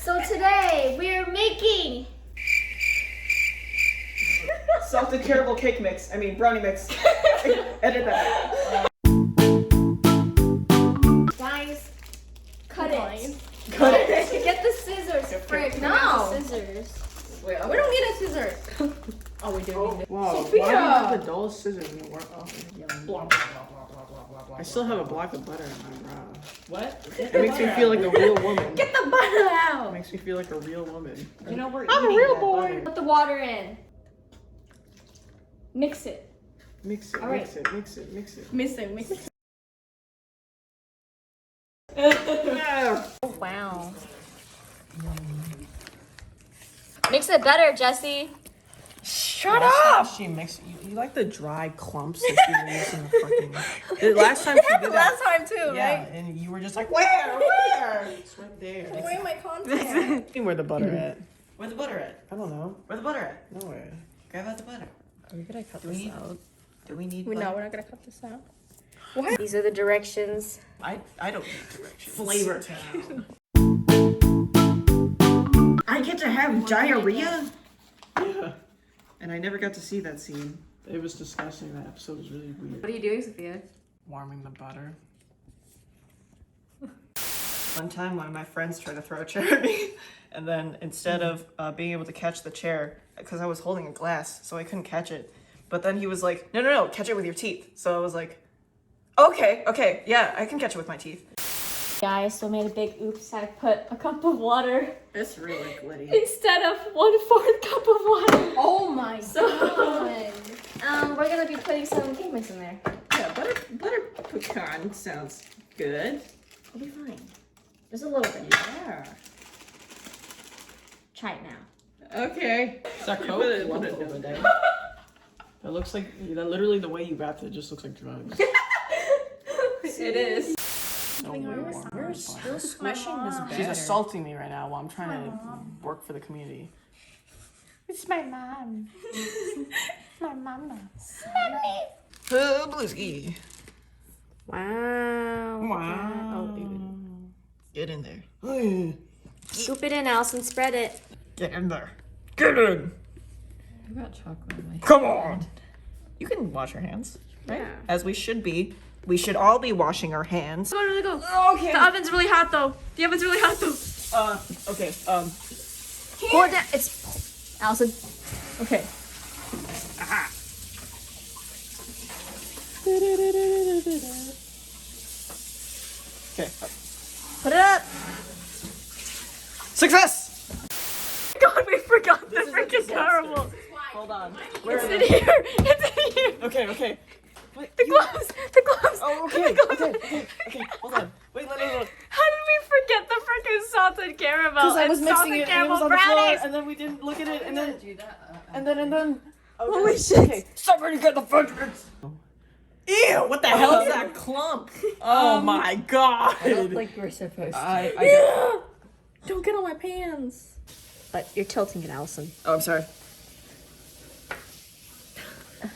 So today we're making salted caramel cake mix. I mean brownie mix. Edit that. Guys, cut it. Cut it. Get the scissors, frick. No. The scissors. Wait, we don't need a scissors. Oh, we do need it. Wow, Sophia. why do you have the dullest scissors in the world? Oh, I still have a block of butter in my bra. What? It makes me feel like a real woman. Get the butter It out. makes me feel like a real woman. You know we're I'm a eating real that boy. butter. Put the water in. Mix it. Mix it, All right. mix it, mix it, mix it. Mix it. Oh, wow. Mix it better, Jessie. Shut up. She mixed. You like the dry clumps that you were using the fucking. The last time she did that. Last time too, Yeah, right? and you were just like, where? It's right there. Where my content? Where the butter at? Where's the butter at? I don't know. Where's the butter at? Nowhere. Grab out the butter. Are we gonna cut Do we this need- out? Do we need No, butter? we're not gonna cut this out. These are the directions. I don't need directions. Flavor town. I get to have diarrhea? Yeah. And I never got to see that scene. It was disgusting. That episode was really weird. What are you doing, Sophia? Warming the butter. One time, one of my friends tried to throw a chair at me, and then instead of being able to catch the chair, because I was holding a glass, so I couldn't catch it. But then he was like, no, catch it with your teeth. So I was like, okay, yeah, I can catch it with my teeth. Guys, so made a big oops. I put a cup of water It's really glitty. instead of 1/4 cup of water. Oh my So, we're gonna be putting some cake mix in there. Yeah, butter pecan sounds good. It'll be fine. Just a little bit. Yeah. Try it now. Okay. Is that Coke? Put it Love over Coke. there. That looks like that. Literally, the way you wrapped it just looks like drugs. It is. No, You're still squishing this batter. she's assaulting me right now while I'm trying to work for the community. It's my mom. My mama. Bluesky. Wow. Wow. Oh, Get in there. scoop it in, Alison. Spread it. Get in there. Get in. I got chocolate in my Come on. You can wash your hands, right? Yeah. As we should be. We should all be washing our hands. Go. Okay. The oven's really hot though. The oven's really hot though. Okay. Pour it down. It's Alison. Okay. Okay. Put it up. Success! God, we forgot the freaking caramel. Hold on. It's in here. It's in here. Okay. Wait, The gloves. The gloves. Oh, The okay. gloves. Okay. Hold on. Wait, no. How did we forget the freaking salted caramel? Because I was and mixing salted it and it caramel was on the floor, brownies? and then we didn't look at it, and then Do that. and then. Okay. Holy shit. Okay. Somebody get the fudge. Ew! What the hell is that clump? Oh my god! I don't think we're supposed to. I Don't get on my pants. But you're tilting it, Alison. Oh, I'm sorry.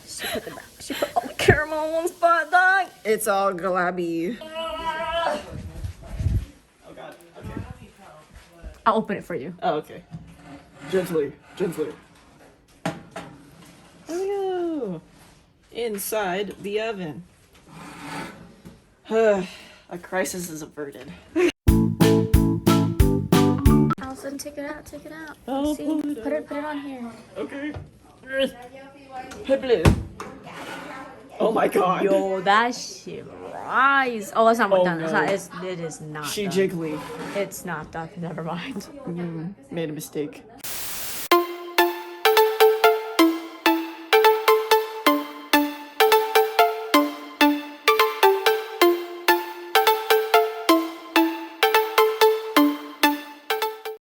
She put all the caramel in one spot, dog. It's all glabby. Oh god. Okay. I'll open it for you. Oh, okay. Gently. There we go. Inside the oven. A crisis is averted. Alison, take it out. Oh, See, put it on here. Okay. Blue. Oh my god. Yo, that shit rise. Oh, that's not Oh, done. no. It is not She done. jiggly. It's not done. Never mind. Made a mistake.